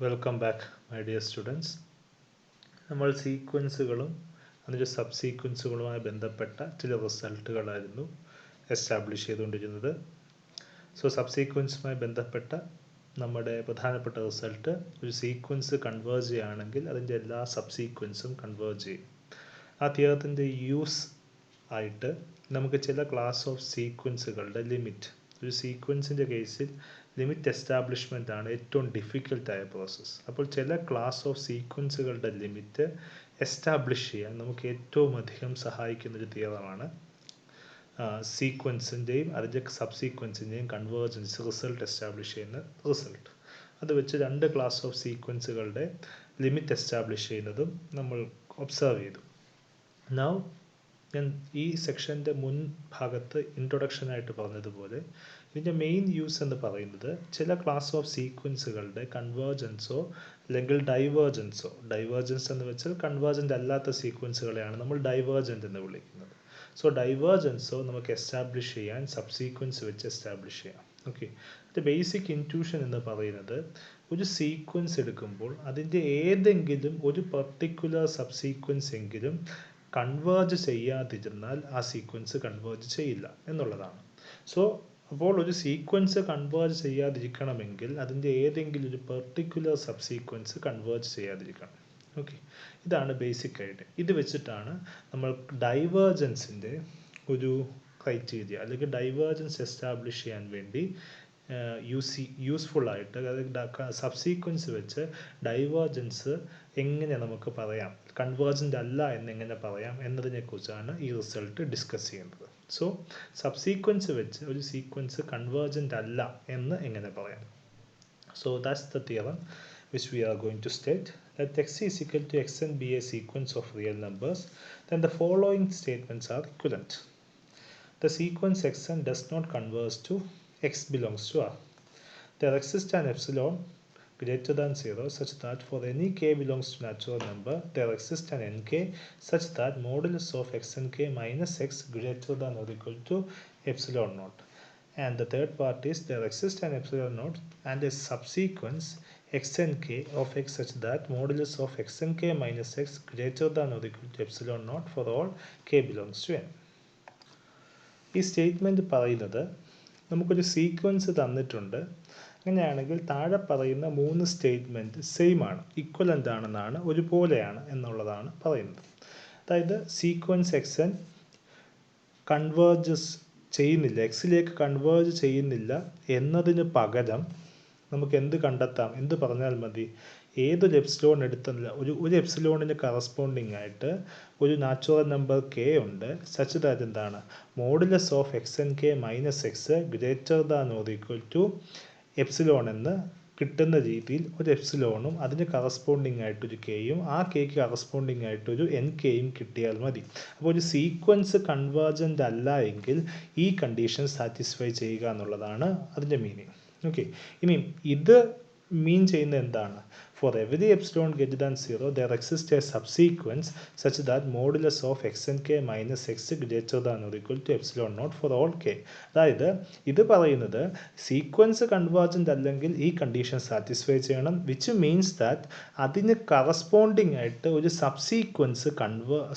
Welcome back my dear students. നമ്മൾ സീക്വൻസുകളും അതിൻ്റെ sub സീക്വൻസുകളുമായി ബന്ധപ്പെട്ട ചില റിസൾട്ടുകളായിരുന്നു എസ്റ്റാബ്ലിഷ് ചെയ്തുകൊണ്ടിരുന്നത്. സബ് സീക്വൻസുമായി ബന്ധപ്പെട്ട നമ്മുടെ പ്രധാനപ്പെട്ട റിസൾട്ട്, ഒരു സീക്വൻസ് കൺവേർജ് ചെയ്യുകയാണെങ്കിൽ അതിൻ്റെ എല്ലാ സബ് സീക്വൻസും കൺവേർജ് ചെയ്യും. ആ തിയറത്തിൻ്റെ യൂസ് ആയിട്ട് നമുക്ക് ചില ക്ലാസ് ഓഫ് സീക്വൻസുകളുടെ ലിമിറ്റ്, ഒരു സീക്വൻസിൻ്റെ കേസിൽ ലിമിറ്റ് എസ്റ്റാബ്ലിഷ്മെൻ്റ് ആണ് ഏറ്റവും ഡിഫിക്കൽട്ടായ പ്രോസസ്സ്. അപ്പോൾ ചില ക്ലാസ് ഓഫ് സീക്വൻസുകളുടെ ലിമിറ്റ് എസ്റ്റാബ്ലിഷ് ചെയ്യാൻ നമുക്ക് ഏറ്റവും അധികം സഹായിക്കുന്നൊരു തിയറമാണ് സീക്വൻസിൻ്റെയും അതിൻ്റെ സബ് സീക്വൻസിൻ്റെയും കൺവേർജൻസ് റിസൾട്ട് എസ്റ്റാബ്ലിഷ് ചെയ്യുന്ന റിസൾട്ട്. അത് വെച്ച് രണ്ട് ക്ലാസ് ഓഫ് സീക്വൻസുകളുടെ ലിമിറ്റ് എസ്റ്റാബ്ലിഷ് ചെയ്യുന്നതും നമ്മൾ ഒബ്സർവ് ചെയ്തു. നൗ ഞാൻ ഈ സെക്ഷൻ്റെ മുൻ ഭാഗത്ത് ഇൻട്രൊഡക്ഷനായിട്ട് പറഞ്ഞതുപോലെ ഇതിൻ്റെ മെയിൻ യൂസ് എന്ന് പറയുന്നത് ചില ക്ലാസ് ഓഫ് സീക്വൻസുകളുടെ കൺവേർജൻസോ അല്ലെങ്കിൽ ഡൈവേർജൻസോ, ഡൈവേർജൻസ് എന്ന് വെച്ചാൽ കൺവേർജൻ്റ് അല്ലാത്ത സീക്വൻസുകളെയാണ് നമ്മൾ ഡൈവേർജൻ്റ് എന്ന് വിളിക്കുന്നത്. ഡൈവേർജൻസോ നമുക്ക് എസ്റ്റാബ്ലിഷ് ചെയ്യാൻ സബ് സീക്വൻസ് വെച്ച് എസ്റ്റാബ്ലിഷ് ചെയ്യാം. ഓക്കെ, ഇത് ബേസിക് ഇൻറ്റ്യൂഷൻ എന്ന് പറയുന്നത് ഒരു സീക്വൻസ് എടുക്കുമ്പോൾ അതിൻ്റെ ഏതെങ്കിലും ഒരു പർട്ടിക്കുലർ സബ് സീക്വൻസ് എങ്കിലും കൺവേർജ് ചെയ്യാതിരുന്നാൽ ആ സീക്വൻസ് കൺവേർജ് ചെയ്യില്ല എന്നുള്ളതാണ്. അപ്പോൾ ഒരു സീക്വൻസ് കൺവേർജ് ചെയ്യാതിരിക്കണമെങ്കിൽ അതിൻ്റെ ഏതെങ്കിലും ഒരു പെർട്ടിക്കുലർ സബ് സീക്വൻസ് കൺവേർജ് ചെയ്യാതിരിക്കണം. ഓക്കെ, ഇതാണ് ബേസിക് ഐഡിയ. ഇത് വെച്ചിട്ടാണ് നമ്മൾ ഡൈവേർജൻസിൻ്റെ ഒരു ക്രൈറ്റീരിയ അല്ലെങ്കിൽ ഡൈവേർജൻസ് എസ്റ്റാബ്ലിഷ് ചെയ്യാൻ വേണ്ടി യൂസ്ഫുൾ ആയിട്ട്, അതായത് സബ് സീക്വൻസ് വെച്ച് ഡൈവേർജൻസ് എങ്ങനെ നമുക്ക് പറയാം, കൺവേർജൻ്റ് അല്ല എന്നെങ്ങനെ പറയാം എന്നതിനെക്കുറിച്ചാണ് ഈ റിസൾട്ട് ഡിസ്കസ് ചെയ്യുന്നത്. സബ് സീക്വൻസ് വെച്ച് ഒരു സീക്വൻസ് കൺവേർജൻ്റ് അല്ല എന്ന് എങ്ങനെ പറയാം? That's the theorem which we are going to state. Let x is equal to xn be a sequence of real numbers, then the following statements are equivalent. The sequence xn does not converge to x belongs to R. There exists an epsilon greater than 0 such that for any k belongs to natural number there exists an nk such that modulus of xnk minus x greater than or equal to epsilon naught. And the third part is there exists an epsilon naught and a subsequence xnk of x such that modulus of xnk minus x greater than or equal to epsilon naught for all k belongs to n. ഈ statement പറയുന്നത് നമുക്കൊരു sequence തന്നിട്ടുണ്ട്, അങ്ങനെയാണെങ്കിൽ താഴെ പറയുന്ന മൂന്ന് statement same ആണ്, equivalent ആണെന്നാണ്, ഒരുപോലെയാണ് എന്നുള്ളതാണ് പറയുന്നത്. അതായത് സീക്വൻസ് എക്സൻ കൺവേർജസ് ചെയ്യുന്നില്ല, എക്സിലേക്ക് കൺവേർജ് ചെയ്യുന്നില്ല എന്നതിന് പകരം നമുക്ക് എന്ത് കണ്ടെത്താം? എന്ത് പറഞ്ഞാൽ മതി? ഏതൊരു എപ്സിലോൺ എടുത്തില്ല, ഒരു എപ്സിലോണിന് കറസ്പോണ്ടിങ് ആയിട്ട് ഒരു നാച്ചുറൽ നമ്പർ കെ ഉണ്ട്, സച്ച് ദാറ്റ് എന്താണ് modulus of X N K minus X greater than or equal to epsilon എന്ന് കിട്ടുന്ന രീതിയിൽ ഒരു എപ്സിലോണും അതിന് കറസ്പോണ്ടിങ് ആയിട്ടൊരു കെയും ആ കെക്ക് കറസ്പോണ്ടിങ് ആയിട്ടൊരു എൻ കെയും കിട്ടിയാൽ മതി. അപ്പോൾ ഒരു സീക്വൻസ് കൺവേർജൻ്റ് അല്ല എങ്കിൽ ഈ കണ്ടീഷൻ സാറ്റിസ്ഫൈ ചെയ്യുക എന്നുള്ളതാണ് അതിൻ്റെ മീനിങ്. ഓക്കെ, ഇനി ഇത് മീൻ ചെയ്യുന്നത് എന്താണ്? For every epsilon greater than 0 there exists a subsequence such that modulus of xnk minus x greater than or equal to epsilon naught for all k. അതായത് ഇത് പറയുന്നത് സീക്വൻസ് കൺവേർജൻ്റ് അല്ലെങ്കിൽ ഈ കണ്ടീഷൻ സാറ്റിസ്ഫൈ ചെയ്യണം, വിച്ച് മീൻസ് ദാറ്റ് അതിന് corresponding ആയിട്ട് ഒരു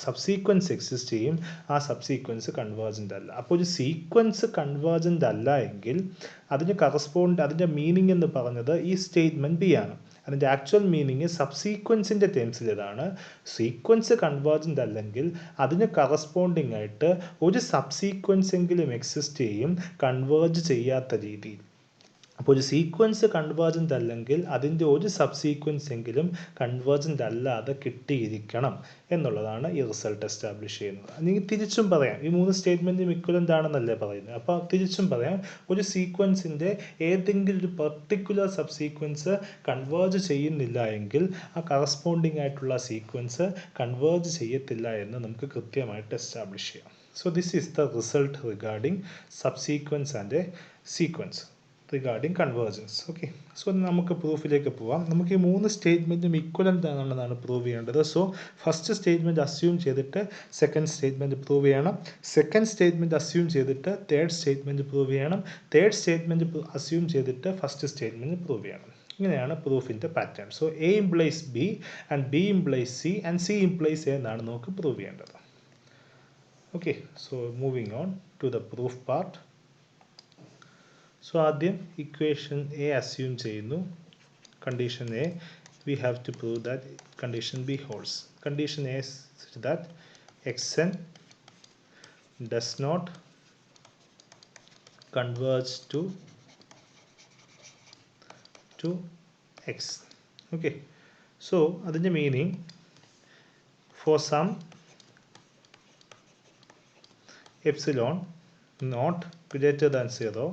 subsequence exist ചെയ്യും, ആ സബ്സീക്വൻസ് കൺവേർജൻ്റ് അല്ല. അപ്പോൾ ഒരു സീക്വൻസ് കൺവേർജൻ്റ് അല്ല എങ്കിൽ അതിൻ്റെ മീനിങ് എന്ന് പറഞ്ഞത് ഈ സ്റ്റേറ്റ്മെൻറ്റ് ബി ആണ്. അതിൻ്റെ ആക്ച്വൽ മീനിങ് സബ്സീക്വൻസിൻ്റെ ടേംസിൽ ഇതാണ്, സീക്വൻസ് കൺവേർജൻ്റ് അല്ലെങ്കിൽ അതിന് കറസ്പോണ്ടിങ് ആയിട്ട് ഒരു സബ്സീക്വൻസ് എങ്കിലും എക്സിസ്റ്റ് ചെയ്യും കൺവേർജ് ചെയ്യാത്ത രീതിയിൽ. അപ്പോൾ ഒരു സീക്വൻസ് കൺവേർജൻ്റ് അല്ലെങ്കിൽ അതിൻ്റെ ഒരു സബ്സീക്വൻസ് എങ്കിലും കൺവേർജൻ്റ് അല്ലാതെ കിട്ടിയിരിക്കണം എന്നുള്ളതാണ് ഈ റിസൾട്ട് എസ്റ്റാബ്ലിഷ് ചെയ്യുന്നത്. അല്ലെങ്കിൽ തിരിച്ചും പറയാം, ഈ മൂന്ന് സ്റ്റേറ്റ്മെൻറ്റും ഇക്വലൻ്റ് ആണെന്നല്ലേ പറയുന്നത്. അപ്പോൾ തിരിച്ചും പറയാം, ഒരു സീക്വൻസിൻ്റെ ഏതെങ്കിലും ഒരു പർട്ടിക്കുലർ സബ്സീക്വൻസ് കൺവേർജ് ചെയ്യുന്നില്ല എങ്കിൽ ആ കറസ്പോണ്ടിങ് ആയിട്ടുള്ള സീക്വൻസ് കൺവേർജ് ചെയ്യത്തില്ല എന്ന് നമുക്ക് കൃത്യമായിട്ട് എസ്റ്റാബ്ലിഷ് ചെയ്യാം. This is the result regarding subsequence and a sequence regarding convergence. Okay, നമുക്ക് പ്രൂഫിലേക്ക് പോവാം. നമുക്ക് ഈ മൂന്ന് സ്റ്റേറ്റ്മെൻറ്റും ഇക്വലൻ്റ് ആണെന്നുള്ളതാണ് പ്രൂവ് ചെയ്യേണ്ടത്. ഫസ്റ്റ് സ്റ്റേറ്റ്മെൻറ്റ് അസ്യൂം ചെയ്തിട്ട് സെക്കൻഡ് സ്റ്റേറ്റ്മെൻറ്റ് പ്രൂവ് ചെയ്യണം, സെക്കൻഡ് സ്റ്റേറ്റ്മെൻറ്റ് അസ്യൂം ചെയ്തിട്ട് തേർഡ് സ്റ്റേറ്റ്മെൻറ്റ് പ്രൂവ് ചെയ്യണം, തേർഡ് സ്റ്റേറ്റ്മെൻറ്റ് അസ്യൂം ചെയ്തിട്ട് ഫസ്റ്റ് സ്റ്റേറ്റ്മെൻറ്റ് പ്രൂവ് ചെയ്യണം. ഇങ്ങനെയാണ് പ്രൂഫിൻ്റെ pattern. So A implies B and B implies C and C implies A എന്നാണ് നമുക്ക് പ്രൂവ് ചെയ്യേണ്ടത്. Okay, so moving on to the proof part. So ആദ്യം equation A assume ചെയ്യുന്നു. Condition A, we have to prove that condition B holds. Condition A is such that xn does not converge to x. Okay, so അതിൻ്റെ meaning, for some epsilon not greater than 0,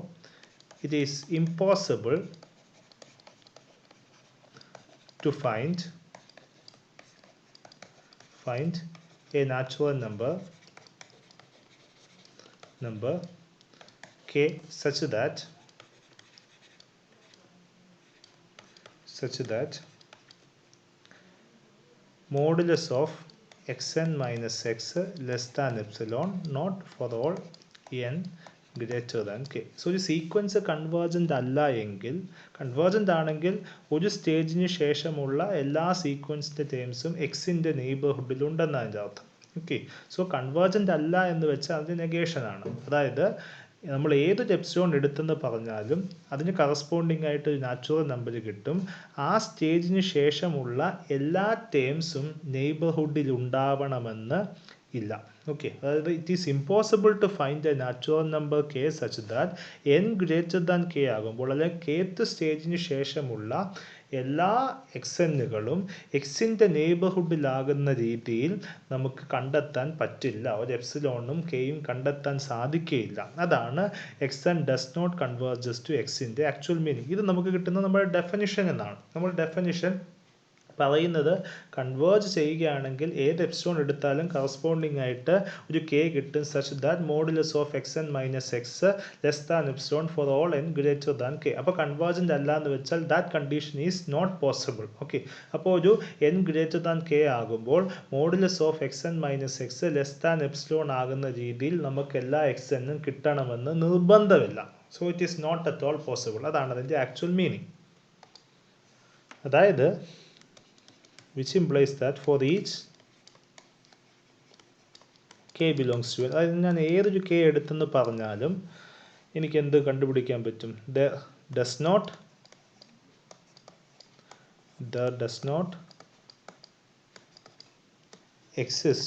it is impossible to find a natural number k such that modulus of xn minus x less than epsilon not for all n greater than k. So ഒരു sequence convergent അല്ല എങ്കിൽ, convergent ആണെങ്കിൽ ഒരു സ്റ്റേജിന് ശേഷമുള്ള എല്ലാ സീക്വൻസിൻ്റെ ടേംസും എക്സിൻ്റെ നെയ്ബർഹുഡിലുണ്ടെന്നാണ് അതിൻ്റെ അർത്ഥം. ഓക്കെ, സോ കൺവേർജൻ്റ് അല്ല എന്ന് വെച്ചാൽ അതിൻ്റെ നെഗേഷനാണ്. അതായത് നമ്മൾ ഏതൊരു എപ്സിലോൺ എടുത്തെന്ന് പറഞ്ഞാലും അതിന് കറസ്പോണ്ടിങ് ആയിട്ട് ഒരു നാച്ചുറൽ നമ്പർ കിട്ടും. ആ സ്റ്റേജിന് ശേഷമുള്ള എല്ലാ ടേംസും നെയ്ബർഹുഡിൽ ഉണ്ടാവണമെന്ന് ഇല്ല. ഓക്കെ, അതായത് it is impossible to find a natural number K such that N greater than K ആകുമ്പോൾ, അല്ലെങ്കിൽ kth സ്റ്റേജിന് ശേഷമുള്ള എല്ലാ എക്സെന്നുകളും എക്സിൻ്റെ നെയ്ബർഹുഡിലാകുന്ന രീതിയിൽ നമുക്ക് കണ്ടെത്താൻ പറ്റില്ല. ഒരു എപ്സിലോണും കെയും കണ്ടെത്താൻ സാധിക്കുകയില്ല. അതാണ് എക്സൻ ഡസ് നോട്ട് കൺവേർജസ് ടു എക്സിൻ്റെ ആക്ച്വൽ മീനിങ്. ഇത് നമുക്ക് കിട്ടുന്ന നമ്മുടെ ഡെഫിനിഷൻ എന്നാണ്. നമ്മൾ ഡെഫിനിഷൻ പറയുന്നത് കൺവേർജ് ചെയ്യുകയാണെങ്കിൽ ഏത് എപ്സിലോൺ എടുത്താലും കറസ്പോണ്ടിങ് ആയിട്ട് ഒരു കെ കിട്ടും such that modulus of X N minus X less than epsilon for all N greater than K. അപ്പോൾ കൺവേർജൻ്റ് അല്ല എന്ന് വെച്ചാൽ that condition is not possible. Okay, അപ്പോൾ ഒരു എൻ ഗ്രേറ്റർ ദാൻ കെ ആകുമ്പോൾ modulus of X N minus X less than epsilon ആകുന്ന രീതിയിൽ നമുക്ക് എല്ലാ എക്സ് എന്നും കിട്ടണമെന്ന് നിർബന്ധമില്ല. So it is not at all possible. അതാണ് അതിൻ്റെ ആക്ച്വൽ മീനിങ്. അതായത് which implies that for each k belongs to, അതായത് ഞാൻ ഏതൊരു k എടുത്തെന്ന് പറഞ്ഞാലും എനിക്ക് എന്ത് കണ്ടുപിടിക്കാൻ പറ്റും? there does not exist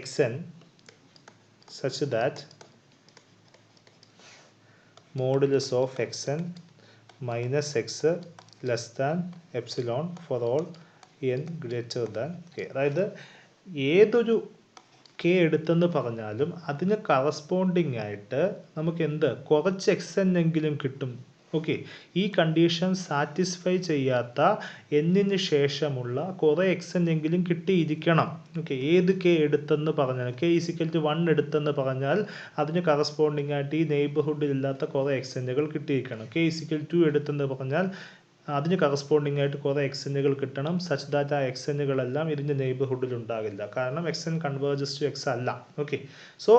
xn such that modulus of xn minus x less than epsilon for all n greater than k. അതായത് ഏതൊരു k എടുത്തെന്ന് പറഞ്ഞാലും അതിന് കറസ്പോണ്ടിങ് ആയിട്ട് നമുക്ക് എന്ത് കുറച്ച് എക്സൻ എങ്കിലും കിട്ടും. ഓക്കെ, ഈ കണ്ടീഷൻ സാറ്റിസ്ഫൈ ചെയ്യാത്ത എന്നിന് ശേഷമുള്ള കുറേ എക്സൻ എങ്കിലും കിട്ടിയിരിക്കണം. ഓക്കെ, ഏത് കെ എടുത്തെന്ന് പറഞ്ഞാൽ കെ ഈസിക്കൽ ടു 1 എടുത്തെന്ന് പറഞ്ഞാൽ അതിന് കറസ്പോണ്ടിങ് ആയിട്ട് ഈ നെയ്ബർഹുഡിൽ ഇല്ലാത്ത കുറേ എക്സെന്നുകൾ കിട്ടിയിരിക്കണം. കെ ഈസിക്കൽ 2 എടുത്തെന്ന് പറഞ്ഞാൽ അതിന് കറസ്പോണ്ടിങ് ആയിട്ട് കുറേ എക്സെന്നുകൾ കിട്ടണം സച്ച് ദാറ്റ് ആ എക്സെന്നുകളെല്ലാം ഇതിൻ്റെ നെയ്ബർഹുഡിൽ ഉണ്ടാകില്ല. കാരണം എക്സൻ കൺവേർജസ് ടു എക്സ് അല്ല. ഓക്കെ, സോ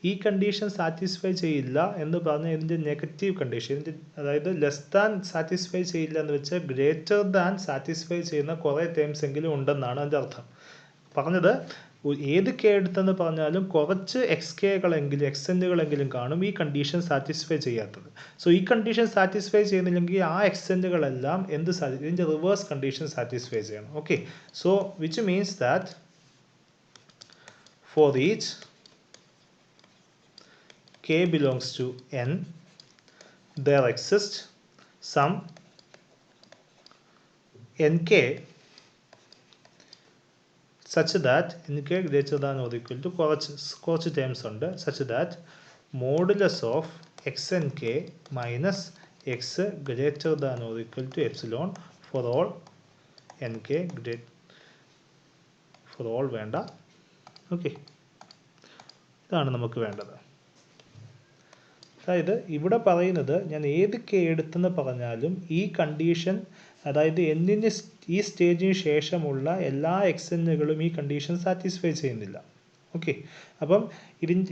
ഈ കണ്ടീഷൻ സാറ്റിസ്ഫൈ ചെയ്യില്ല എന്ന് പറഞ്ഞാൽ ഇതിൻ്റെ നെഗറ്റീവ് കണ്ടീഷൻ, അതായത് ലെസ് ദാൻ സാറ്റിസ്ഫൈ ചെയ്യില്ല എന്ന് വെച്ചാൽ ഗ്രേറ്റർ ദാൻ സാറ്റിസ്ഫൈ ചെയ്യുന്ന കുറേ ടേംസ് എങ്കിലും ഉണ്ടെന്നാണ് അതിൻ്റെ അർത്ഥം. പറഞ്ഞത് ഏത് കെ എടുത്തെന്ന് പറഞ്ഞാലും കുറച്ച് എക്സെന്നുകളെങ്കിലും കാണും ഈ കണ്ടീഷൻ സാറ്റിസ്ഫൈ ചെയ്യാത്തത്. സോ ഈ കണ്ടീഷൻ സാറ്റിസ്ഫൈ ചെയ്യുന്നില്ലെങ്കിൽ ആ എക്സെന്നുകളെല്ലാം ഇതിൻ്റെ റിവേഴ്സ് കണ്ടീഷൻ സാറ്റിസ്ഫൈ ചെയ്യണം. Okay, so which means that for each k belongs to n, there exists some nk such that nk greater than or equal to കുറച്ച് terms ഉണ്ട് such that modulus of xnk minus x greater than or equal to epsilon for all nk for all വേണ്ട. Okay, ഇതാണ് നമുക്ക് വേണ്ടത്. അതായത് ഇവിടെ പറയുന്നത് ഞാൻ ഏത് കെ എടുത്തെന്ന് പറഞ്ഞാലും ഈ കണ്ടീഷൻ, അതായത് എന്നിന് ഈ സ്റ്റേജിന് ശേഷമുള്ള എല്ലാ എക്സെന്നുകളും ഈ കണ്ടീഷൻ സാറ്റിസ്ഫൈ ചെയ്യുന്നില്ല. ഓക്കെ, അപ്പം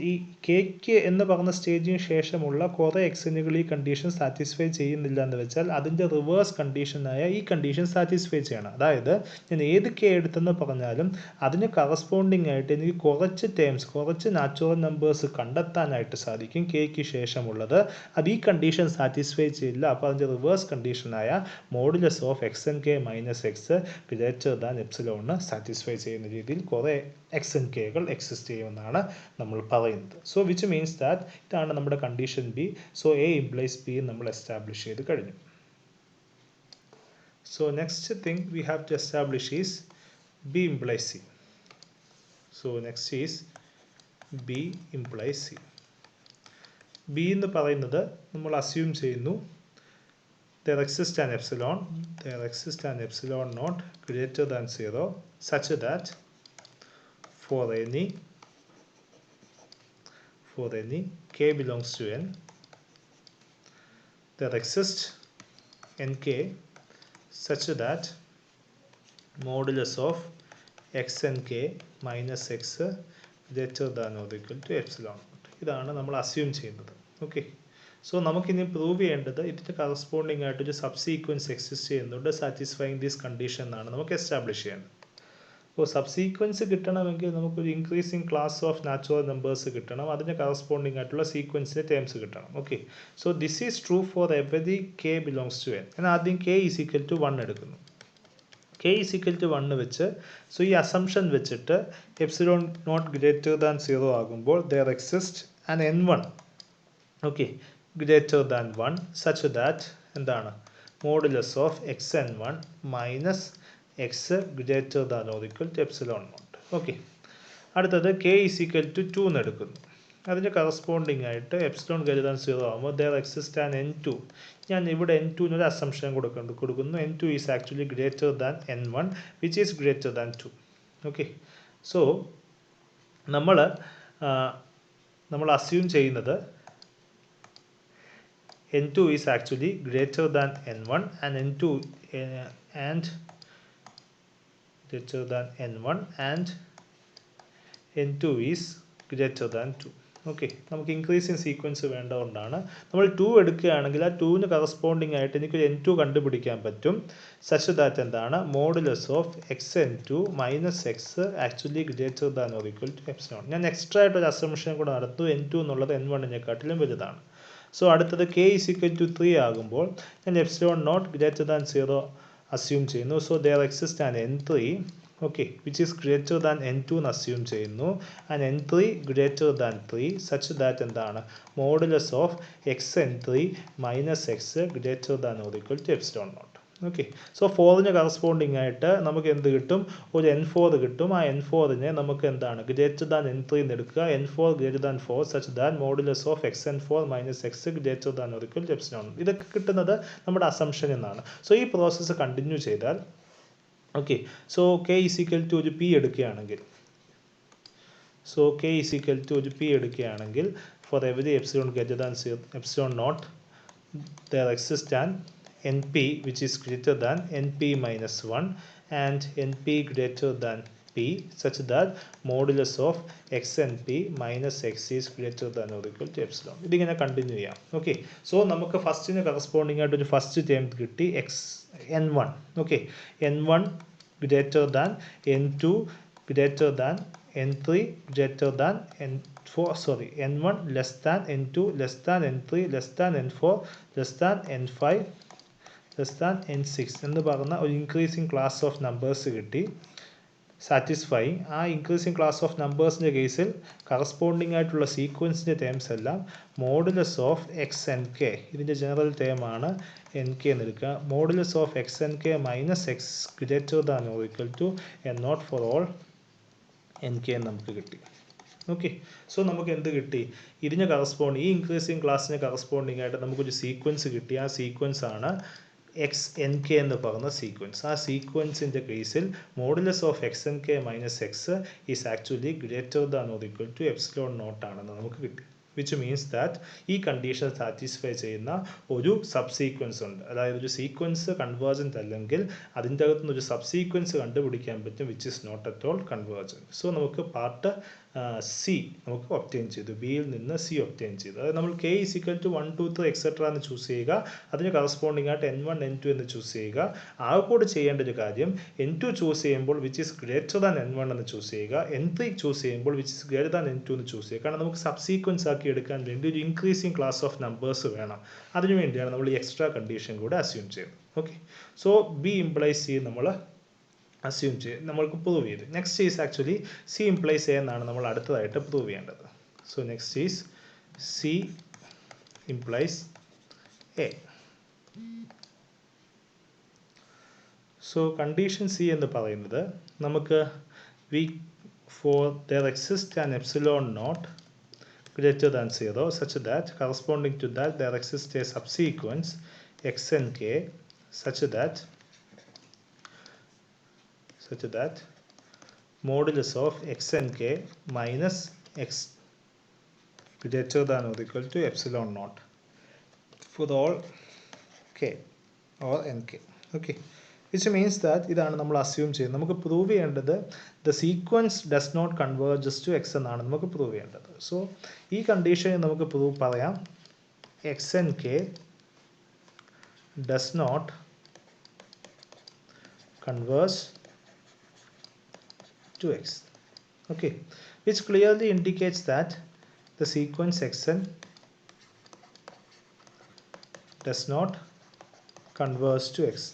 ഈ കേക്ക് എന്ന് പറഞ്ഞ സ്റ്റേജിന് ശേഷമുള്ള കുറേ എക്സെന്നുകൾ ഈ കണ്ടീഷൻ സാറ്റിസ്ഫൈ ചെയ്യുന്നില്ല എന്ന് വെച്ചാൽ അതിൻ്റെ റിവേഴ്സ് കണ്ടീഷനായ ഈ കണ്ടീഷൻ സാറ്റിസ്ഫൈ ചെയ്യണം. അതായത് ഞാൻ ഏത് കെ എടുത്തെന്ന് പറഞ്ഞാലും അതിന് കറസ്പോണ്ടിങ് ആയിട്ട് എനിക്ക് കുറച്ച് ടേംസ്, കുറച്ച് നാച്ചുറൽ നമ്പേഴ്സ് കണ്ടെത്താനായിട്ട് സാധിക്കും കെക്ക് ശേഷമുള്ളത്. അത് ഈ കണ്ടീഷൻ സാറ്റിസ്ഫൈ ചെയ്യില്ല. അപ്പോൾ അതിൻ്റെ റിവേഴ്സ് കണ്ടീഷനായ modulus of X N K minus X greater than എപ്സിലോണിന് സാറ്റിസ്ഫൈ ചെയ്യുന്ന രീതിയിൽ കുറേ എക്സ് എൻ കെകൾ എക്സിസ്റ്റ് ചെയ്യുമെന്നാണ് നമ്മൾ പറയുന്നത്. സോ വിച്ച് മീൻസ് ദാറ്റ് ഇതാണ് നമ്മുടെ condition B. So A implies B നമ്മൾ എസ്റ്റാബ്ലിഷ് ചെയ്ത് കഴിഞ്ഞു. So next thing we have to establish is B implies C. So next is B implies C. B എന്ന് പറയുന്നത് നമ്മൾ അസ്യൂം ചെയ്യുന്നു there exists an epsilon not greater than 0 such that for any k belongs to n there exists nk such that modulus of xnk minus x greater than or equal to epsilon naught. ഇതാണ് നമ്മൾ assume ചെയ്യുന്നത്. Okay, so നമുക്കിനി prove ചെയ്യേണ്ടത് ഇതിൻ്റെ corresponding ആയിട്ടൊരു subsequence exist ചെയ്യുന്നുണ്ട് satisfying this condition എന്നാണ് നമുക്ക് എസ്റ്റാബ്ലിഷ് ചെയ്യേണ്ടത്. അപ്പോൾ സബ് സീക്വൻസ് കിട്ടണമെങ്കിൽ നമുക്കൊരു increasing class of natural numbers കിട്ടണം, അതിന് കറസ്പോണ്ടിങ് ആയിട്ടുള്ള സീക്വൻസിൻ്റെ ടേംസ് കിട്ടണം. Okay, so this is true for every K belongs to N. ഞാൻ ആദ്യം കെ ഈസ് ഈക്വൽ ടു 1 എടുക്കുന്നു. കെ ഈസ് ഈക്വൽ ടു 1 വെച്ച്, സോ ഈ അസംഷൻ വെച്ചിട്ട് എപ്സിലോൺ നോട്ട് ഗ്രേറ്റർ ദാൻ 0 ആകുമ്പോൾ there exists an n1 okay greater than 1 such that എന്താണ് modulus of X N 1 minus X greater than or equal to epsilon not. Okay, അടുത്തത് K is equal to 2 എന്ന് എടുക്കുന്നു. അതിൻ്റെ corresponding ആയിട്ട് epsilon greater than 0 ആകുമ്പോൾ there exists an n2. ഞാൻ ഇവിടെ n2 എന്നൊരു അസംഷൻ കൊടുക്കുന്നു. n2 is actually greater than n1 which is greater than 2. Okay, so നമ്മൾ അസ്യൂം ചെയ്യുന്നത് n2 is actually greater than n1 and n2 and greater than n1 and n2 is greater than 2. Okay, നമുക്ക് increasing sequence വേണ്ടതുകൊണ്ടാണ് നമ്മൾ 2 എടുക്കുകയാണെങ്കിൽ ആ 2ന് corresponding ആയിട്ട് എനിക്കൊരു n2 കണ്ടുപിടിക്കാൻ പറ്റും. സച്ച് ദാറ്റ് എന്താണ് modulus of X N 2 minus X actually greater than or equal to epsilon. ഞാൻ എക്സ്ട്രാ ആയിട്ടൊരു അസംഷൻ കൂടെ നടത്തും, n2 എന്നുള്ളത് n1-നെക്കാട്ടിലും വലുതാണ്. സോ അടുത്തത് കെ ഈസ് ഈക്വൽ ടു 3 ആകുമ്പോൾ ഞാൻ epsilon naught greater than 0 assume ചെയ്യുന്നു. So there exists an n3 okay which is greater than n2 എന്ന് അസ്യൂം ചെയ്യുന്നു. And n3 greater than 3 such that എന്താണ് modulus of x n3 minus X greater than or equal to epsilon not. Okay, so 4ന് corresponding ആയിട്ട് നമുക്ക് എന്ത് കിട്ടും, ഒരു n4 കിട്ടും. ആ n4നെ നമുക്ക് എന്താണ് ഗ്രേറ്റർ ദാൻ n3 എന്ന് എടുക്കുക. n4 greater than 4 such that modulus of X n4 minus X greater than or equal to epsilon. ഇതൊക്കെ കിട്ടുന്നത് നമ്മുടെ അസംഷൻ എന്നാണ്. സോ ഈ പ്രോസസ്സ് കണ്ടിന്യൂ ചെയ്താൽ okay, so K is equal to ഒരു പി എടുക്കുകയാണെങ്കിൽ for every epsilon greater than epsilon nought there exists an np which is greater than np minus 1 and np greater than p such that modulus of xnp minus x is greater than or equal to epsilon. ഇതിങ്ങനെ continue ചെയ്യാം. Okay, so നമുക്ക് ഫസ്റ്റിന് corresponding ആയിട്ട് ഒരു first term കിട്ടി n1. Okay, n1 greater than n2 greater than n3 greater than n1 less than n2 less than n3 less than n4 less than n5 less than n6 എന്ന് പറഞ്ഞ ഒരു increasing class of numbers കിട്ടി satisfying. ആ increasing class of നമ്പേഴ്സിൻ്റെ കേസിൽ കറസ്പോണ്ടിങ് ആയിട്ടുള്ള സീക്വൻസിൻ്റെ ടേംസ് എല്ലാം modulus of X N K, ഇതിൻ്റെ ജനറൽ ടേമാണ് എൻ കെ എന്ന് എടുക്കുക. Modulus of X N K minus X greater than or equal to N nought for all N K നമുക്ക് കിട്ടി. ഓക്കെ, സോ നമുക്ക് എന്ത് കിട്ടി, ഇതിന് കറസ്പോണ്ടിങ് ഈ ഇൻക്രീസിങ് ക്ലാസ്സിന് കറസ്പോണ്ടിങ് ആയിട്ട് നമുക്കൊരു സീക്വൻസ് കിട്ടി. ആ സീക്വൻസ് ആണ് എക്സ് എൻ കെ എന്ന് പറയുന്ന സീക്വൻസ്. ആ സീക്വൻസിൻ്റെ കേസിൽ modulus of X N K minus X is actually greater than or equal to epsilon nought ആണെന്ന് നമുക്ക് കിട്ടി. which means that ഈ കണ്ടീഷൻ സാറ്റിസ്ഫൈ ചെയ്യുന്ന ഒരു സബ്സീക്വൻസ് ഉണ്ട്. അതായത് ഒരു സീക്വൻസ് കൺവേർജൻ്റ് അല്ലെങ്കിൽ അതിൻ്റെ അകത്തുനിന്ന് ഒരു സബ്സീക്വൻസ് കണ്ടുപിടിക്കാൻ പറ്റും which is not at all convergent. So നമുക്ക് പാർട്ട് സി നമുക്ക് ഒബ്റ്റെയിൻ ചെയ്തു, ബിയിൽ നിന്ന് സി ഒബ്റ്റെയിൻ ചെയ്തു. അതായത് നമ്മൾ K is equal to 1 2 3 etcetera എന്ന് ചൂസ് ചെയ്യുക, അതിന് കറസ്പോണ്ടിങ് ആയിട്ട് n1 n2 എന്ന് ചൂസ് ചെയ്യുക. ആകെക്കൂടി ചെയ്യേണ്ട ഒരു കാര്യം n2 ചൂസ് ചെയ്യുമ്പോൾ which is greater than n1 എന്ന് ചൂസ് ചെയ്യുക, n3 ചൂസ് ചെയ്യുമ്പോൾ which is greater than n2 എന്ന് ചൂസ് ചെയ്യുക. കാരണം നമുക്ക് സബ്സീക്വൻസ് ആക്കി എടുക്കാൻ വേണ്ടി ഒരു ഇൻക്രീസിങ് ക്ലാസ് ഓഫ് നമ്പേഴ്സ് വേണം. അതിനുവേണ്ടിയാണ് നമ്മൾ ഈ എക്സ്ട്രാ കണ്ടീഷൻ കൂടെ അസ്യൂം ചെയ്യുന്നത്. Okay, so B implies C നമ്മൾ അസ്യൂം ചെയ്ത് നമ്മൾക്ക് പ്രൂവ് ചെയ്ത്. Next is actually C implies A എന്നാണ് നമ്മൾ അടുത്തതായിട്ട് പ്രൂവ് ചെയ്യേണ്ടത്. So next is C implies A. So condition C എന്ന് പറയുന്നത് നമുക്ക് for there exists an epsilon naught greater than 0 such that corresponding to that there exists a subsequence xnk such that modulus of xnk minus x greater than or equal to epsilon naught for all k or nk. Okay, which means that ഇതാണ് നമ്മൾ assume ചെയ്യുന്നത്. നമുക്ക് prove ചെയ്യേണ്ടത് the sequence does not converges to X എന്നാണ് നമുക്ക് prove ചെയ്യേണ്ടത്. So ഈ കണ്ടീഷനിൽ നമുക്ക് പ്രൂവ് പറയാം X N K does not converge to X. Okay, which clearly indicates that the sequence X N does not converge to X.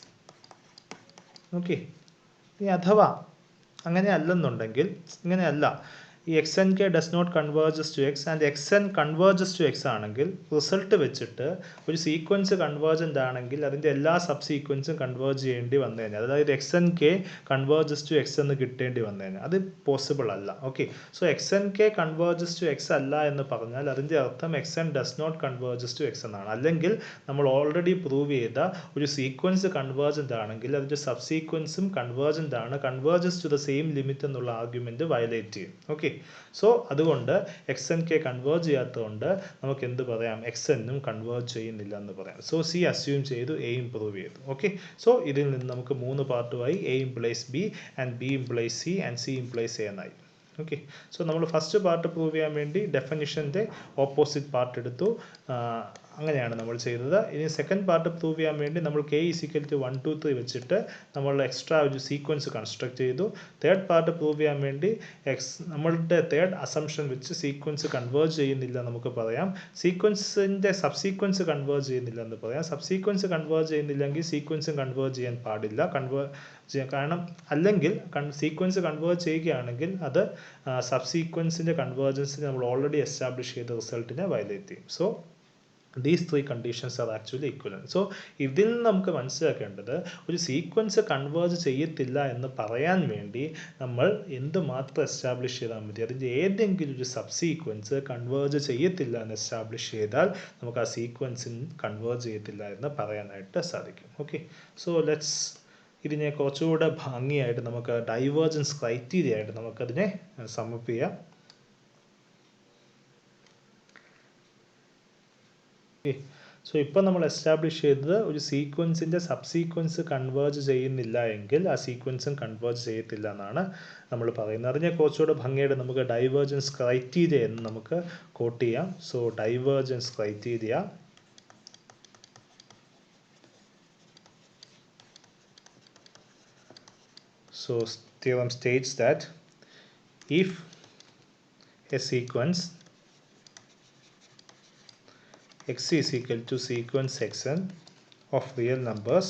Okay, ഇനി അഥവാ അങ്ങനെ അല്ലെന്നുണ്ടെങ്കിൽ, ഇങ്ങനെയല്ല, ഈ X N K does not converges to X and X N converges to X ആണെങ്കിൽ result വെച്ചിട്ട് ഒരു sequence convergent ആണെങ്കിൽ അതിൻ്റെ എല്ലാ സബ് സീക്വൻസും കൺവേർജ് ചെയ്യേണ്ടി വന്നു കഴിഞ്ഞാൽ, അതായത് X N K converges to X എന്ന് കിട്ടേണ്ടി വന്നു കഴിഞ്ഞാൽ അത് പോസിബിൾ അല്ല. Okay, so X N K converges to X അല്ല എന്ന് പറഞ്ഞാൽ അതിൻ്റെ അർത്ഥം X N does not converges to X എന്നാണ്. അല്ലെങ്കിൽ നമ്മൾ ഓൾറെഡി പ്രൂവ് ചെയ്ത ഒരു സീക്വൻസ് കൺവേർജൻ്റ് ആണെങ്കിൽ അതിൻ്റെ സബ് സീക്വൻസും കൺവേർജൻ്റ് ആണ്, converges to the same limit എന്നുള്ള ആർഗ്യുമെൻറ്റ് വയലേറ്റ് ചെയ്യും. ഓക്കെ, സോ അതുകൊണ്ട് എക്സ് എൻ കെ കൺവേർജ് ചെയ്യാത്തതുകൊണ്ട് നമുക്ക് എന്ത് പറയാം, എക്സ് എന്നും കൺവേർജ് ചെയ്യുന്നില്ല എന്ന് പറയാം. സോ സി അസ്യൂം ചെയ്തു, എ ഇംപ്രൂവ് ചെയ്തു. ഓക്കെ, സോ ഇതിൽ നിന്ന് നമുക്ക് 3 പാർട്ടുമായി A implies B and B implies C and C implies A എന്നായി. ഓക്കെ, സോ നമ്മൾ ഫസ്റ്റ് പാർട്ട് പ്രൂവ് ചെയ്യാൻ വേണ്ടി ഡെഫിനിഷൻ്റെ ഓപ്പോസിറ്റ് പാർട്ട് എടുത്തു, അങ്ങനെയാണ് നമ്മൾ ചെയ്തത്. ഇനി സെക്കൻഡ് പാർട്ട് പ്രൂവ് ചെയ്യാൻ വേണ്ടി നമ്മൾ കെ ഈസ് ഈക്വൽ ടു 1 2 3 വെച്ചിട്ട് നമ്മൾ എക്സ്ട്രാ ഒരു സീക്വൻസ് കൺസ്ട്രക്ട് ചെയ്തു. തേർഡ് പാർട്ട് പ്രൂവ് ചെയ്യാൻ വേണ്ടി നമ്മളുടെ തേർഡ് അസംഷൻ വെച്ച് സീക്വൻസ് കൺവേർജ് ചെയ്യുന്നില്ല നമുക്ക് പറയാം, സീക്വൻസിൻ്റെ സബ്സീക്വൻസ് കൺവേർജ് ചെയ്യുന്നില്ല എന്ന് പറയാം. സബ്സീക്വൻസ് കൺവേർജ് ചെയ്യുന്നില്ലെങ്കിൽ സീക്വൻസും കൺവേർജ് ചെയ്യാൻ പാടില്ല, കാരണം അല്ലെങ്കിൽ സീക്വൻസ് കൺവേർജ് ചെയ്യുകയാണെങ്കിൽ അത് സബ്സീക്വൻസിൻ്റെ കൺവേർജൻസിന് നമ്മൾ ഓൾറെഡി എസ്റ്റാബ്ലിഷ് ചെയ്ത റിസൾട്ടിനെ വയലേറ്റ് ചെയ്യും. So these 3 conditions are actually equivalent. So ഇതിൽ നിന്ന് നമുക്ക് മനസ്സിലാക്കേണ്ടത് ഒരു സീക്വൻസ് കൺവേർജ് ചെയ്യത്തില്ല എന്ന് പറയാൻ വേണ്ടി നമ്മൾ എന്ത് മാത്രം എസ്റ്റാബ്ലിഷ് ചെയ്താൽ മതി, അതിൻ്റെ ഏതെങ്കിലും ഒരു സബ് സീക്വൻസ് കൺവേർജ് ചെയ്യത്തില്ല എന്ന് എസ്റ്റാബ്ലിഷ് ചെയ്താൽ നമുക്ക് ആ സീക്വൻസിന് കൺവേർജ് ചെയ്യത്തില്ല എന്ന് പറയാനായിട്ട് സാധിക്കും. ഓക്കെ, സോ ലെറ്റ്സ് ഇതിനെ കുറച്ചുകൂടെ ഭംഗിയായിട്ട് നമുക്ക് ഡൈവേർജൻസ് ക്രൈറ്റീരിയ ആയിട്ട് നമുക്കതിനെ സമപ്പ് ചെയ്യാം. സോ ഇപ്പോൾ നമ്മൾ എസ്റ്റാബ്ലിഷ് ചെയ്തത് ഒരു സീക്വൻസിൻ്റെ സബ് സീക്വൻസ് കൺവേർജ് ചെയ്യുന്നില്ല എങ്കിൽ ആ സീക്വൻസും കൺവേർജ് ചെയ്യത്തില്ല എന്നാണ് നമ്മൾ പറയുന്നത്. അതിനെ കുറച്ചുകൂടെ ഭംഗിയായിട്ട് നമുക്ക് ഡൈവേർജൻസ് ക്രൈറ്റീരിയ എന്ന് നമുക്ക് കോട്ട് ചെയ്യാം. So divergence criteria so theorem states that if a sequence x is equal to sequence xn of real numbers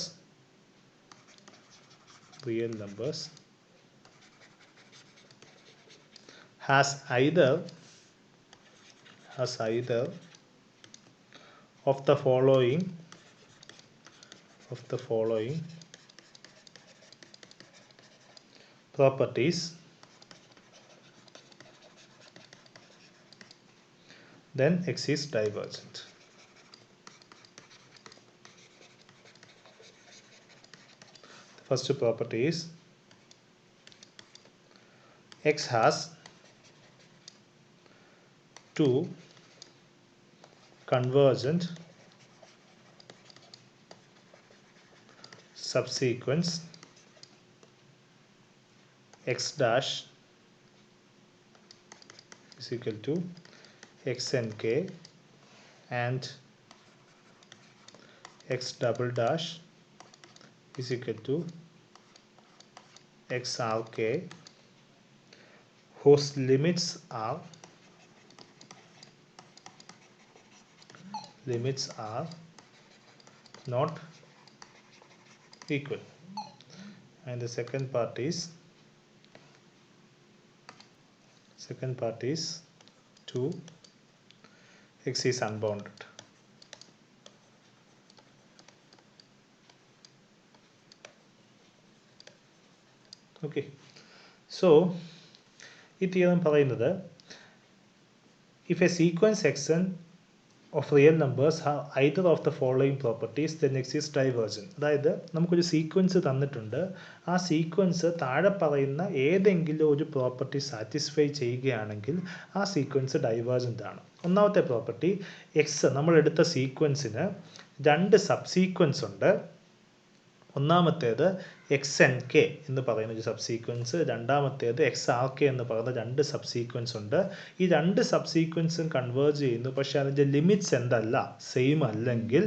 has either of the following properties, then x is divergent. The first property is x has 2 convergent subsequence x dash is equal to xnk and x double dash is equal to xrk whose limits are not equal, and the second part is 2 x is unbounded. Okay, so ഈ theorem പറയുന്നത് if a sequence xn of real numbers have either of the following properties then x is divergent. അതായത് നമുക്കൊരു sequence തന്നിട്ടുണ്ട്, ആ sequence താഴെ പറയുന്ന ഏതെങ്കിലും ഒരു പ്രോപ്പർട്ടി സാറ്റിസ്ഫൈ ചെയ്യുകയാണെങ്കിൽ ആ സീക്വൻസ് ഡൈവേർജൻ്റ് ആണ്. ഒന്നാമത്തെ പ്രോപ്പർട്ടി എക്സ്, നമ്മൾ എടുത്ത സീക്വൻസിന് രണ്ട് സബ് സീക്വൻസ് ഉണ്ട്. ഒന്നാമത്തേത് എക്സ് എൻ കെ എന്ന് പറയുന്ന ഒരു സബ് സീക്വൻസ്, രണ്ടാമത്തേത് എക്സ് ആർ കെ എന്ന് പറയുന്ന രണ്ട് സബ് സീക്വൻസ് ഉണ്ട്. ഈ രണ്ട് സബ് സീക്വൻസും കൺവേർജ് ചെയ്യുന്നു, പക്ഷേ അതിൻ്റെ ലിമിറ്റ്സ് എന്തല്ല, സെയിം അല്ലെങ്കിൽ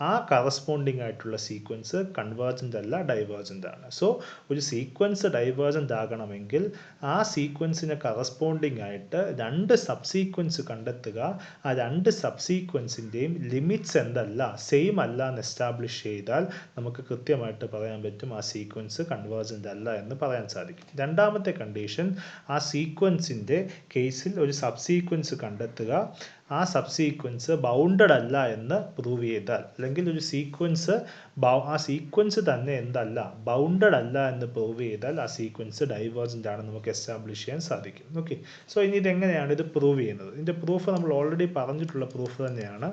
ആ കറസ്പോണ്ടിങ് ആയിട്ടുള്ള സീക്വൻസ് കൺവേർജൻ്റ് അല്ല, ഡൈവേർജൻ്റ് ആണ്. സോ ഒരു സീക്വൻസ് ഡൈവേർജൻ്റ് ആകണമെങ്കിൽ ആ സീക്വൻസിന് കറസ്പോണ്ടിങ് ആയിട്ട് രണ്ട് സബ് സീക്വൻസ് കണ്ടെത്തുക, ആ രണ്ട് സബ് സീക്വൻസിൻ്റെയും ലിമിറ്റ്സ് എന്തല്ല, സെയിം അല്ല എന്ന് എസ്റ്റാബ്ലിഷ് ചെയ്താൽ നമുക്ക് കൃത്യമായിട്ട് പറയാൻ പറ്റും ആ സീക്വൻസ് കൺവേർജൻ്റ് അല്ല എന്ന് പറയാൻ സാധിക്കും. രണ്ടാമത്തെ കണ്ടീഷൻ, ആ സീക്വൻസിൻ്റെ കേസിൽ ഒരു സബ് സീക്വൻസ് കണ്ടെത്തുക, ആ സബ് സീക്വൻസ് ബൗണ്ടഡ് അല്ല എന്ന് പ്രൂവ് ചെയ്താൽ, അല്ലെങ്കിൽ ഒരു സീക്വൻസ് ആ സീക്വൻസ് തന്നെ എന്തല്ല, ബൗണ്ടഡ് അല്ല എന്ന് പ്രൂവ് ചെയ്താൽ ആ സീക്വൻസ് ഡൈവേർജൻ്റ് ആണെന്ന് നമുക്ക് എസ്റ്റാബ്ലിഷ് ചെയ്യാൻ സാധിക്കും. ഓക്കെ, സോ ഇനി ഇതെങ്ങനെയാണ് ഇത് പ്രൂവ് ചെയ്യുന്നത്? ഇതിൻ്റെ പ്രൂഫ് നമ്മൾ ഓൾറെഡി പറഞ്ഞിട്ടുള്ള പ്രൂഫ് തന്നെയാണ്.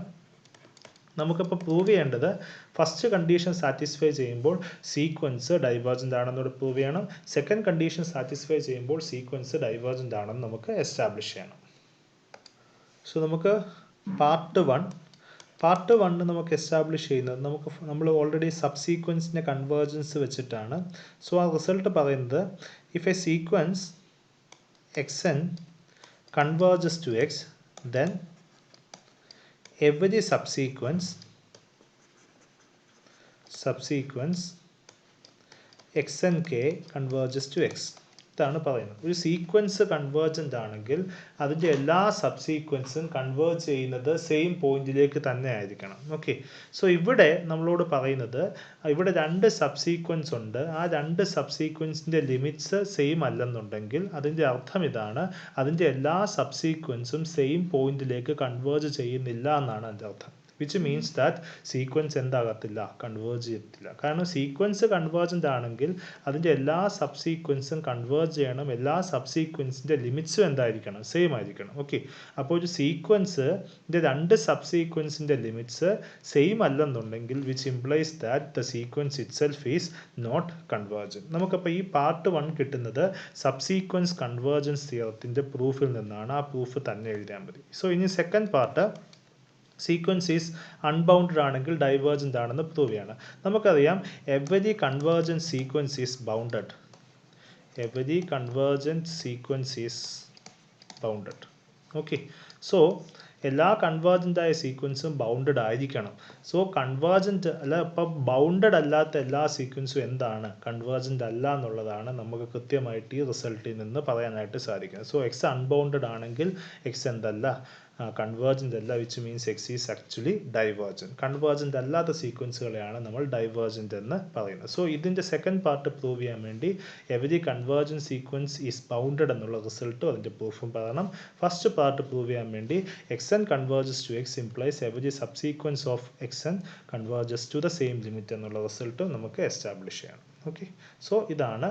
നമുക്കിപ്പോൾ പ്രൂവ് ചെയ്യേണ്ടത് ഫസ്റ്റ് കണ്ടീഷൻ സാറ്റിസ്ഫൈ ചെയ്യുമ്പോൾ സീക്വൻസ് ഡൈവേർജൻ്റ് ആണെന്നോട് പ്രൂവ് ചെയ്യണം, സെക്കൻഡ് കണ്ടീഷൻ സാറ്റിസ്ഫൈ ചെയ്യുമ്പോൾ സീക്വൻസ് ഡൈവേർജൻ്റ് ആണെന്ന് നമുക്ക് എസ്റ്റാബ്ലിഷ് ചെയ്യണം. സോ നമുക്ക് പാർട്ട് വൺ നമുക്ക് എസ്റ്റാബ്ലിഷ് ചെയ്യുന്നത് നമ്മൾ ഓൾറെഡി സബ് സീക്വൻസിൻ്റെ കൺവേർജൻസ് വെച്ചിട്ടാണ്. സോ ആ റിസൾട്ട് പറയുന്നത് if a sequence X N converges to X then every subsequence xnk converges to x. ഇതാണ് പറയുന്നത്. ഒരു സീക്വൻസ് കൺവേർജൻ്റ് ആണെങ്കിൽ അതിൻ്റെ എല്ലാ സബ് സീക്വൻസും കൺവേർജ് ചെയ്യുന്നത് സെയിം പോയിന്റിലേക്ക് തന്നെ ആയിരിക്കണം. ഓക്കെ, സോ ഇവിടെ നമ്മളോട് പറയുന്നത് ഇവിടെ രണ്ട് സബ് സീക്വൻസ് ഉണ്ട്, ആ രണ്ട് സബ് സീക്വൻസിൻ്റെ ലിമിറ്റ്സ് സെയിം അല്ലെന്നുണ്ടെങ്കിൽ അതിൻ്റെ അർത്ഥം ഇതാണ്, അതിൻ്റെ എല്ലാ സബ് സീക്വൻസും സെയിം പോയിന്റിലേക്ക് കൺവേർജ് ചെയ്യുന്നില്ല എന്നാണ് അതിൻ്റെ അർത്ഥം. വിച്ച് മീൻസ് ദാറ്റ് സീക്വൻസ് എന്താകത്തില്ല, കൺവേർജ് ചെയ്യത്തില്ല. കാരണം സീക്വൻസ് കൺവേർജൻ്റ് ആണെങ്കിൽ അതിൻ്റെ എല്ലാ സബ് സീക്വൻസും കൺവേർജ് ചെയ്യണം, എല്ലാ സബ് സീക്വൻസിൻ്റെ ലിമിറ്റ്സും എന്തായിരിക്കണം, സെയിം ആയിരിക്കണം. ഓക്കെ, അപ്പോൾ ഒരു സീക്വൻസിൻ്റെ രണ്ട് സബ് സീക്വൻസിൻ്റെ ലിമിറ്റ്സ് സെയിം അല്ലെന്നുണ്ടെങ്കിൽ which implies that the sequence itself is not convergent. നമുക്കപ്പോൾ ഈ പാർട്ട് 1 കിട്ടുന്നത് സബ് സീക്വൻസ് കൺവേർജൻസ് തിയറത്തിൻ്റെ പ്രൂഫിൽ നിന്നാണ്. ആ പ്രൂഫ് തന്നെ എഴുതിയാൽ മതി. സോ ഇനി second part sequence is unbounded ആണെങ്കിൽ ഡൈവേർജൻ്റ് ആണെന്ന് പ്രൂവ് ചെയ്യണം. നമുക്കറിയാം every convergent sequence is bounded. Okay, so എല്ലാ കൺവേർജൻ്റ് ആയ സീക്വൻസും ബൗണ്ടഡ് ആയിരിക്കണം. സോ കൺവേർജൻ്റ് അല്ല, ഇപ്പം ബൗണ്ടഡ് അല്ലാത്ത എല്ലാ സീക്വൻസും എന്താണ്, കൺവേർജൻ്റ് അല്ല എന്നുള്ളതാണ് നമുക്ക് കൃത്യമായിട്ട് ഈ റിസൾട്ടിൽ നിന്ന് പറയാനായിട്ട് സാധിക്കുന്നത്. സോ എക്സ് അൺബൗണ്ടഡ് ആണെങ്കിൽ എക്സ് എന്തല്ല, കൺവേർജൻ്റ് അല്ല, which means X is actually divergent. Convergent അല്ലാത്ത സീക്വൻസുകളെയാണ് നമ്മൾ ഡൈവേർജൻ്റ് എന്ന് പറയുന്നത്. സോ ഇതിൻ്റെ സെക്കൻഡ് പാർട്ട് പ്രൂവ് ചെയ്യാൻ വേണ്ടി every convergent sequence is bounded എന്നുള്ള റിസൾട്ടും അതിൻ്റെ പ്രൂഫും പറയണം. ഫസ്റ്റ് പാർട്ട് പ്രൂവ് ചെയ്യാൻ വേണ്ടി X N converges to X implies every subsequence of X N converges to the same limit എന്നുള്ള റിസൾട്ടും നമുക്ക് എസ്റ്റാബ്ലിഷ് ചെയ്യണം. ഓക്കെ, സോ ഇതാണ്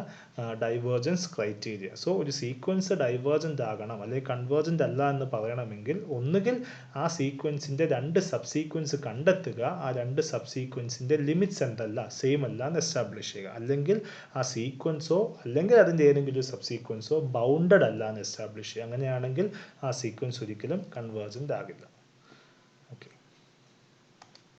ഡൈവേർജൻസ് ക്രൈറ്റീരിയ. സോ ഒരു സീക്വൻസ് ഡൈവേർജൻ്റ് ആകണം അല്ലെങ്കിൽ കൺവേർജൻ്റ് അല്ല എന്ന് പറയണമെങ്കിൽ ഒന്നുകിൽ ആ സീക്വൻസിൻ്റെ രണ്ട് സബ് സീക്വൻസ് കണ്ടെത്തുക, ആ രണ്ട് സബ് സീക്വൻസിൻ്റെ ലിമിറ്റ്സ് എന്തല്ല, സെയിം അല്ല എന്ന് എസ്റ്റാബ്ലിഷ് ചെയ്യുക, അല്ലെങ്കിൽ ആ സീക്വൻസോ അല്ലെങ്കിൽ അതിൻ്റെ ഏതെങ്കിലും ഒരു സബ് സീക്വൻസോ ബൗണ്ടഡ് അല്ല എന്ന് എസ്റ്റാബ്ലിഷ് ചെയ്യുക. അങ്ങനെയാണെങ്കിൽ ആ സീക്വൻസ് ഒരിക്കലും കൺവേർജൻ്റ് ആകില്ല.